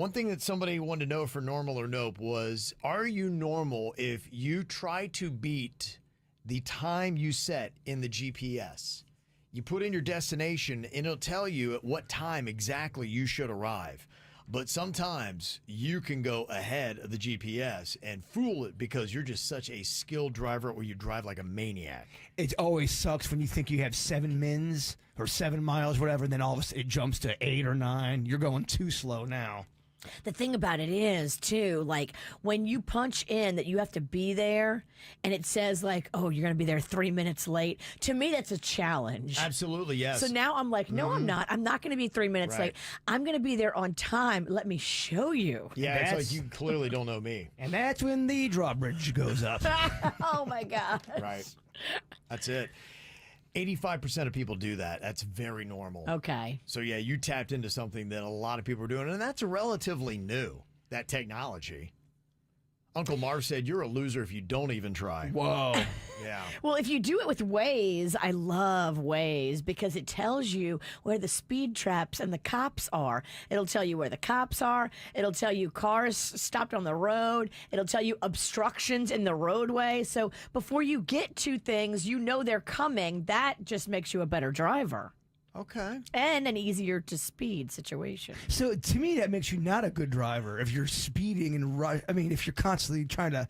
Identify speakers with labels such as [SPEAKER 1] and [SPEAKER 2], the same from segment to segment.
[SPEAKER 1] One thing that somebody wanted to know for normal or nope was, are you normal if you try to beat the time you set in the GPS? You put in your destination and it'll tell you at what time exactly you should arrive. But sometimes you can go ahead of the GPS and fool it because you're just such a skilled driver or you drive like a maniac.
[SPEAKER 2] It always sucks when you think you have 7 mins or 7 miles, whatever, and then all of a sudden it jumps to 8 or 9. You're going too slow now.
[SPEAKER 3] The thing about it is, too, like when you punch in that you have to be there and it says, like, oh, you're going to be there 3 minutes late. To me, that's a challenge.
[SPEAKER 1] Absolutely, yes.
[SPEAKER 3] So now I'm like, no, I'm not. I'm not going to be 3 minutes
[SPEAKER 1] Right.
[SPEAKER 3] late. I'm going to be there on time. Let me show you.
[SPEAKER 1] Yeah, it's
[SPEAKER 2] That's-
[SPEAKER 1] like you clearly don't know me.
[SPEAKER 2] And that's when the drawbridge goes up.
[SPEAKER 3] Oh, my God.
[SPEAKER 1] Right. That's it. 85% of people do that. That's very normal.
[SPEAKER 3] Okay.
[SPEAKER 1] So, yeah, you tapped into something that a lot of people are doing, and that's relatively new, that technology. Uncle Marv said, you're a loser if you don't even try.
[SPEAKER 2] Whoa.
[SPEAKER 1] Yeah.
[SPEAKER 3] Well, if you do it with Waze, I love Waze because it tells you where the speed traps and the cops are. It'll tell you where the cops are. It'll tell you cars stopped on the road. It'll tell you obstructions in the roadway. So before you get to things, you know they're coming. That just makes you a better driver
[SPEAKER 1] Okay.
[SPEAKER 3] and an easier to speed situation.
[SPEAKER 2] So to me, that makes you not a good driver if you're speeding and if you're constantly trying to.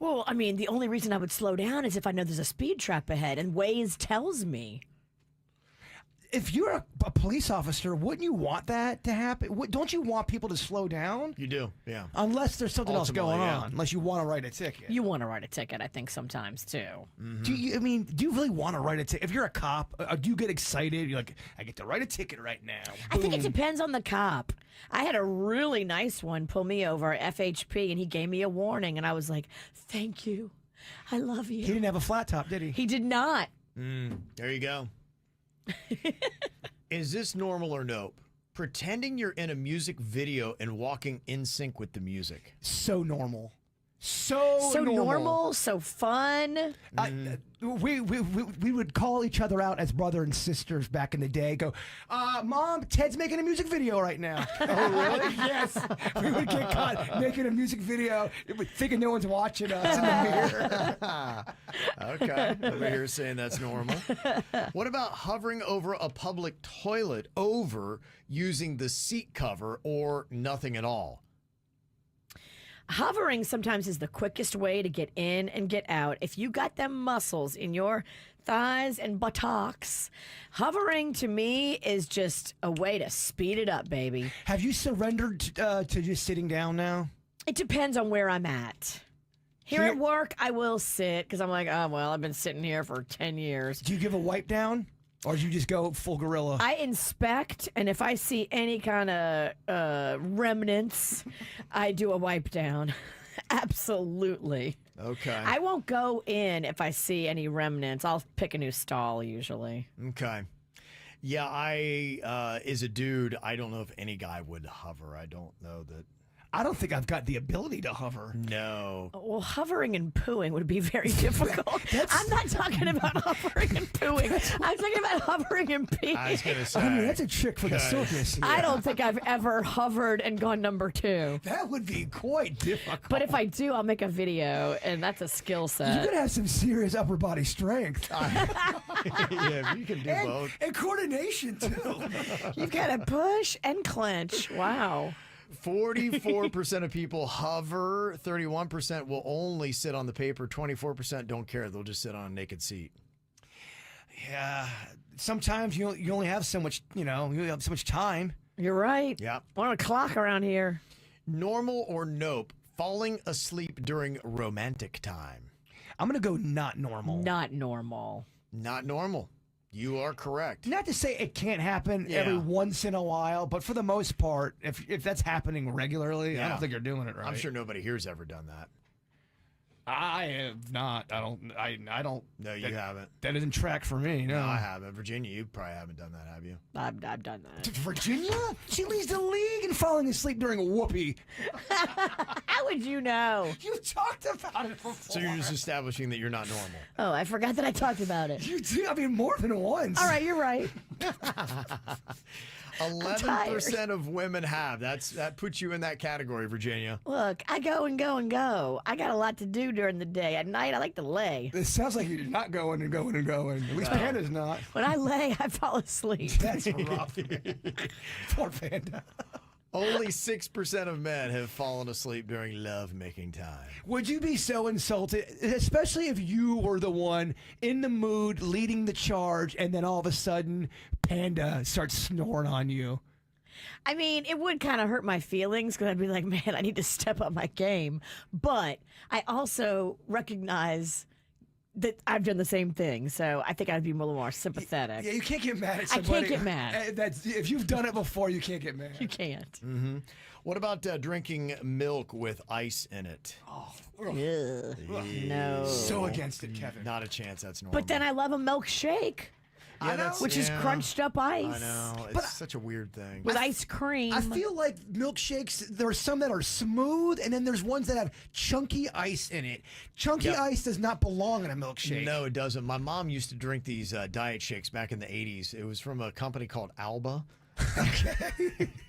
[SPEAKER 3] Well, I mean, the only reason I would slow down is if I know there's a speed trap ahead and Waze tells me.
[SPEAKER 2] If you're a police officer, wouldn't you want that to happen? Don't you want people to slow down?
[SPEAKER 1] You do, yeah.
[SPEAKER 2] Unless there's something else
[SPEAKER 1] Ultimately,
[SPEAKER 2] going
[SPEAKER 1] yeah.
[SPEAKER 2] on. Unless you want to write a ticket.
[SPEAKER 3] You want to write a ticket, I think, sometimes, too.
[SPEAKER 2] Do you really want to write a ticket? If you're a cop, do you get excited? You're like, I get to write a ticket right now.
[SPEAKER 3] I think it
[SPEAKER 2] Boom.
[SPEAKER 3] depends on the cop. I had a really nice one pull me over at FHP, and he gave me a warning, and I was like, thank you. I love
[SPEAKER 2] He
[SPEAKER 3] you.
[SPEAKER 2] didn't have a flat top, did he?
[SPEAKER 3] He did not.
[SPEAKER 1] There you go. Is this normal or nope? Pretending you're in a music video and walking in sync with the music.
[SPEAKER 2] So normal. So
[SPEAKER 3] normal, so fun.
[SPEAKER 2] We would call each other out as brother and sisters back in the day. Go, Mom, Ted's making a music video right now. Oh, really? Yes. We would get caught making a music video, thinking no one's watching us in the mirror.
[SPEAKER 1] Okay. Over here saying that's normal. What about hovering over a public toilet over using the seat cover or nothing at all?
[SPEAKER 3] Hovering sometimes is the quickest way to get in and get out. If you got them muscles in your thighs and buttocks, hovering to me is just a way to speed it up, baby.
[SPEAKER 2] Have you surrendered to just sitting down now?
[SPEAKER 3] It depends on where I'm at. Here at work, I will sit because I'm like, oh, well, I've been sitting here for 10 years.
[SPEAKER 2] Do you give a wipe down? Or do you just go full gorilla?
[SPEAKER 3] I inspect, and if I see any kind of remnants, I do a wipe down. Absolutely.
[SPEAKER 1] Okay.
[SPEAKER 3] I won't go in if I see any remnants. I'll pick a new stall usually.
[SPEAKER 1] Okay. Yeah, I, as a dude, I don't know if any guy would hover. I don't know that.
[SPEAKER 2] I don't think I've got the ability to hover.
[SPEAKER 1] No.
[SPEAKER 3] Well, hovering and pooing would be very difficult. I'm not talking about hovering and pooing. I'm talking about hovering and peeing.
[SPEAKER 1] I was going to say.
[SPEAKER 2] I mean, that's a trick for the circus.
[SPEAKER 3] I don't think I've ever hovered and gone number 2.
[SPEAKER 2] That would be quite difficult.
[SPEAKER 3] But if I do, I'll make a video, and that's a skill
[SPEAKER 2] You're
[SPEAKER 3] set.
[SPEAKER 2] going to have some serious upper body strength.
[SPEAKER 1] Yeah, you can do both.
[SPEAKER 2] And coordination, too.
[SPEAKER 3] You've got to push and clench. Wow.
[SPEAKER 1] 44% of people hover. 31% will only sit on the paper. 24% don't care. They'll just sit on a naked seat.
[SPEAKER 2] Yeah. Sometimes you only have so much, you have so much time.
[SPEAKER 3] You're right.
[SPEAKER 1] Yeah.
[SPEAKER 3] 1 o'clock around here.
[SPEAKER 1] Normal or nope? Falling asleep during romantic time.
[SPEAKER 2] I'm going to go not normal.
[SPEAKER 3] Not normal.
[SPEAKER 1] Not normal. You are correct.
[SPEAKER 2] Not to say it can't happen
[SPEAKER 1] Yeah.
[SPEAKER 2] every once in a while, but for the most part, if that's happening regularly, I
[SPEAKER 1] Yeah.
[SPEAKER 2] don't think you're doing it right.
[SPEAKER 1] I'm sure nobody here's ever done that.
[SPEAKER 2] I have not. I don't.
[SPEAKER 1] No, you haven't.
[SPEAKER 2] That doesn't track for me. No.
[SPEAKER 1] No, I haven't. Virginia, you probably haven't done that, have you?
[SPEAKER 3] I've done that.
[SPEAKER 2] Virginia? She leads the league in falling asleep during a whoopee.
[SPEAKER 3] How would you know?
[SPEAKER 2] You talked about it before.
[SPEAKER 1] So you're just establishing that you're not normal.
[SPEAKER 3] Oh, I forgot that I talked about it.
[SPEAKER 2] You do. I mean, more than once.
[SPEAKER 3] All right, you're right.
[SPEAKER 1] 11% of women have. That puts you in that category, Virginia.
[SPEAKER 3] Look, I go and go and go. I got a lot to do during the day. At night, I like to lay.
[SPEAKER 2] It sounds like you're not going and going and going. At least Panda's not.
[SPEAKER 3] When I lay, I fall asleep.
[SPEAKER 2] That's rough. Poor Panda.
[SPEAKER 1] Only 6% of men have fallen asleep during love-making time.
[SPEAKER 2] Would you be so insulted, especially if you were the one in the mood leading the charge and then all of a sudden Panda starts snoring on you?
[SPEAKER 3] I mean, it would kind of hurt my feelings because I'd be like, man, I need to step up my game. But I also recognize that I've done the same thing, so I think I'd be a little more sympathetic.
[SPEAKER 2] Yeah, you can't get mad at
[SPEAKER 3] I
[SPEAKER 2] somebody.
[SPEAKER 3] can't get mad.
[SPEAKER 2] If you've done it before, you can't get mad.
[SPEAKER 3] You can't.
[SPEAKER 1] Mm-hmm. What about drinking milk with ice in it?
[SPEAKER 3] Ugh. No.
[SPEAKER 2] So against it, Kevin.
[SPEAKER 1] Not a chance. That's normal.
[SPEAKER 3] But then I love a milkshake, which is crunched up ice.
[SPEAKER 1] I know. It's such a weird thing.
[SPEAKER 3] With ice cream.
[SPEAKER 2] I feel like milkshakes, there are some that are smooth, and then there's ones that have chunky ice in it. Chunky ice does not belong in a milkshake.
[SPEAKER 1] No, it doesn't. My mom used to drink these diet shakes back in the 80s. It was from a company called Alba.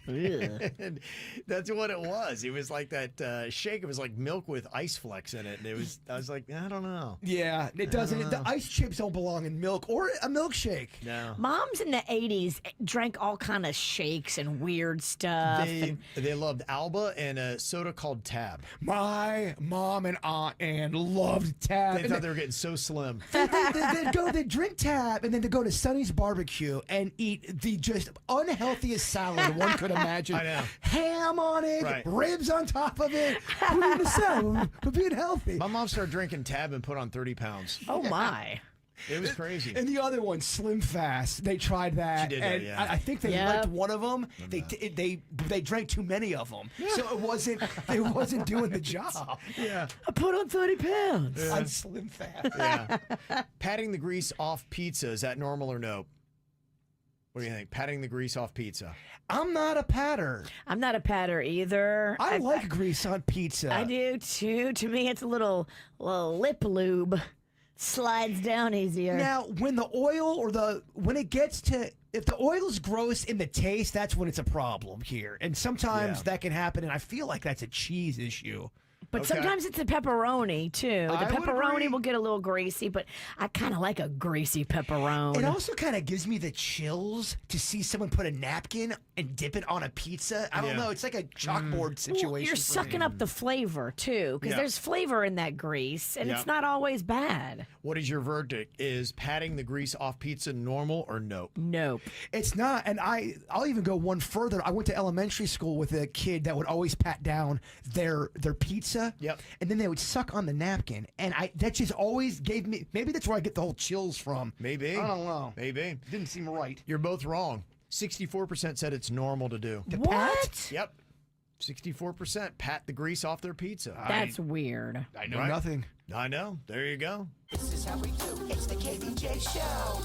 [SPEAKER 1] And that's what it was. It was like that shake. It was like milk with ice flecks in it. And I was like, I don't know.
[SPEAKER 2] Yeah, it doesn't. The ice chips don't belong in milk or a milkshake.
[SPEAKER 1] No.
[SPEAKER 3] Moms in the 80s drank all kind of shakes and weird stuff.
[SPEAKER 1] They loved Alba and a soda called Tab.
[SPEAKER 2] My mom and Aunt Ann loved Tab.
[SPEAKER 1] They thought they were getting so slim.
[SPEAKER 2] They'd drink Tab, and then they'd go to Sonny's Barbecue and eat the just unhealthiest salad one could imagine.
[SPEAKER 1] I know.
[SPEAKER 2] Ham on it,
[SPEAKER 1] Right.
[SPEAKER 2] ribs on top of it. Put it in the salad for being healthy.
[SPEAKER 1] My mom started drinking Tab and put on 30 pounds.
[SPEAKER 3] Oh, my.
[SPEAKER 1] It was crazy.
[SPEAKER 2] And the other one, Slim Fast, they tried that.
[SPEAKER 1] She did that,
[SPEAKER 2] and
[SPEAKER 1] yeah.
[SPEAKER 2] I think they
[SPEAKER 3] Yep.
[SPEAKER 2] liked one of them. They drank too many of them, so it wasn't doing the job.
[SPEAKER 1] Yeah.
[SPEAKER 3] I put on 30 pounds.
[SPEAKER 2] On Slim Fast.
[SPEAKER 1] Yeah. Patting the grease off pizza, is that normal or no? What do you think? Patting the grease off pizza.
[SPEAKER 2] I'm not a patter.
[SPEAKER 3] I'm not a patter either.
[SPEAKER 2] I like grease on pizza.
[SPEAKER 3] I do too. To me, it's a little lip lube. Slides down easier.
[SPEAKER 2] Now, when the oil when it gets to, if the oil is gross in the taste, that's when it's a problem here. And sometimes that can happen, and I feel like that's a cheese issue.
[SPEAKER 3] But
[SPEAKER 1] Okay.
[SPEAKER 3] sometimes it's the pepperoni too. The
[SPEAKER 2] I would agree.
[SPEAKER 3] pepperoni will get a little greasy, but I kind of like a greasy pepperoni.
[SPEAKER 2] It also kind of gives me the chills to see someone put a napkin and dip it on a pizza. I don't
[SPEAKER 1] Yeah.
[SPEAKER 2] know. It's like a chalkboard situation.
[SPEAKER 3] Well, you're
[SPEAKER 2] for
[SPEAKER 3] sucking
[SPEAKER 2] me.
[SPEAKER 3] up the flavor too, because
[SPEAKER 1] Yeah.
[SPEAKER 3] there's flavor in that grease, and
[SPEAKER 1] Yeah.
[SPEAKER 3] it's not always bad.
[SPEAKER 1] What is your verdict? Is patting the grease off pizza normal or no?
[SPEAKER 3] Nope.
[SPEAKER 2] It's not, and I'll even go one further. I went to elementary school with a kid that would always pat down their pizza.
[SPEAKER 1] Yep.
[SPEAKER 2] And then they would suck on the napkin, and that just always gave me. Maybe that's where I get the whole chills from.
[SPEAKER 1] Maybe.
[SPEAKER 2] I don't know.
[SPEAKER 1] Maybe.
[SPEAKER 2] Didn't seem right.
[SPEAKER 1] You're both wrong. 64% said it's normal to do.
[SPEAKER 3] What?
[SPEAKER 1] Yep. 64% pat the grease off their pizza.
[SPEAKER 3] That's weird.
[SPEAKER 2] I know
[SPEAKER 1] Right.
[SPEAKER 2] nothing.
[SPEAKER 1] I know. There you go.
[SPEAKER 4] This is how we do. It's the KVJ Show.